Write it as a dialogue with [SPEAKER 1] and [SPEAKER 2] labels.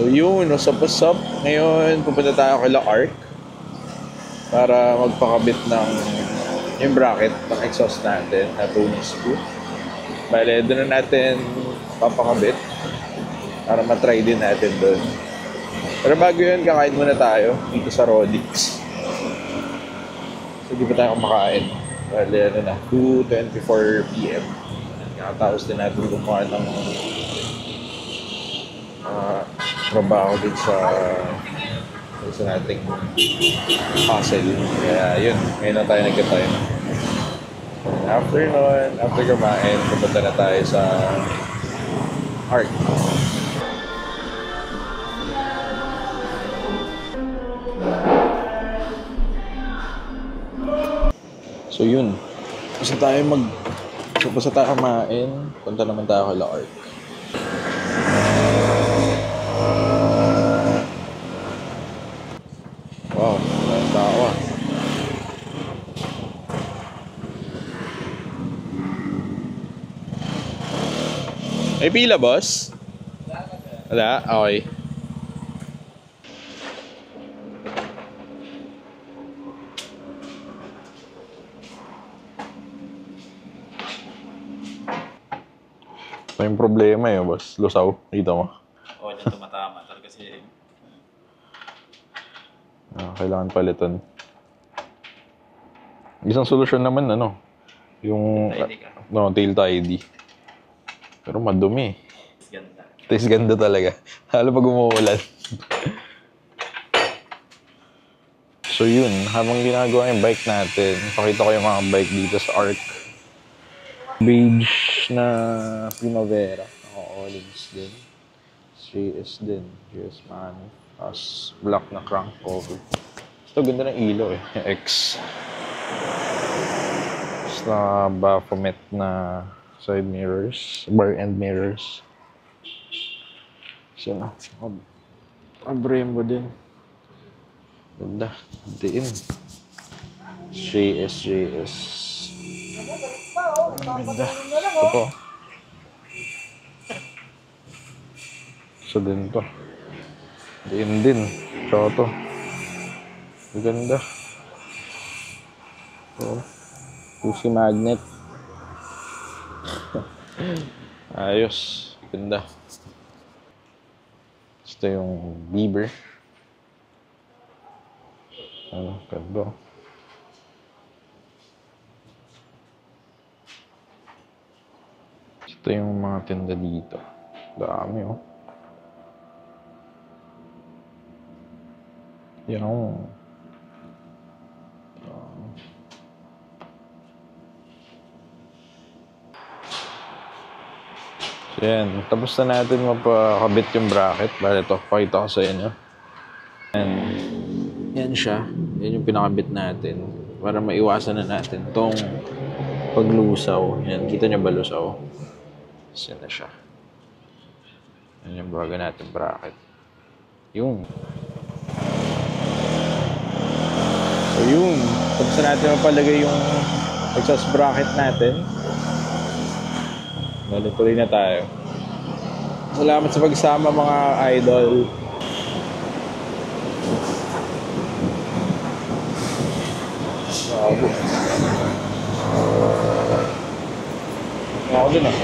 [SPEAKER 1] So yun, what's up? Ngayon, pupunta tayo kay La Arc para magpakabit ng yung bracket ng exhaust natin na tuning screw. Bale, doon na natin papakabit para matry din natin doon. Pero bago yun, kakain muna tayo dito sa Rodix. So, di pa tayo kumakain. Bale, ano na, 2:24 p.m. Kakatapos din natin gumawa ng trabaho din sa nating hustle. Kaya yun, ngayon na tayo nagka-time. After nun, after kumain, pupunta na tayo sa Arc. So yun, basta tayo kumain, punta naman tayo kay La Arc. Wow, maraming tao ah. May pila, boss? Wala? Okay. Ito yung problema eh, boss. Lusaw. Dito mo.
[SPEAKER 2] Oo, dyan tumatama. Talaga kasi...
[SPEAKER 1] Kailangan palitan. Isang solusyon naman, yung... tail tidy. Pero madumi.
[SPEAKER 2] Ganda.
[SPEAKER 1] Taste ganda talaga. Lalo pag umuulan. So yun, habang ginagawa yung bike natin, pakita ko yung mga bike dito sa Arc. Beige na Primavera. Olives din. GS din. GS man. Tapos black na crank cover. Ito ganda ng ilaw eh. Yung X. Tapos na Baphomet na side mirrors. Bar end mirrors. So na. Brembo din. Ganda. Diin. JS. Ganda. Ito po. So din to. Din. So to. Ganda. So. Pusi magnet. Ayos. Ganda. Ito yung Bieber. Ganda. Ito yung mga tinda dito. Dami oh. Yan oh. So yan, tapos na natin mapakabit yung bracket. Bale ito, pakita ko sa inyo. Yan siya. Yan yung pinakabit natin. Para maiwasan na natin tong paglusaw. Yan, kita niyo ba lusaw? Yan na siya. Yan yung bago natin bracket. Yung. So yun. Tapos na natin mapalagay yung exhaust bracket natin. Tuloy na tayo. Salamat sa pagsama mga idol. Ako din ah.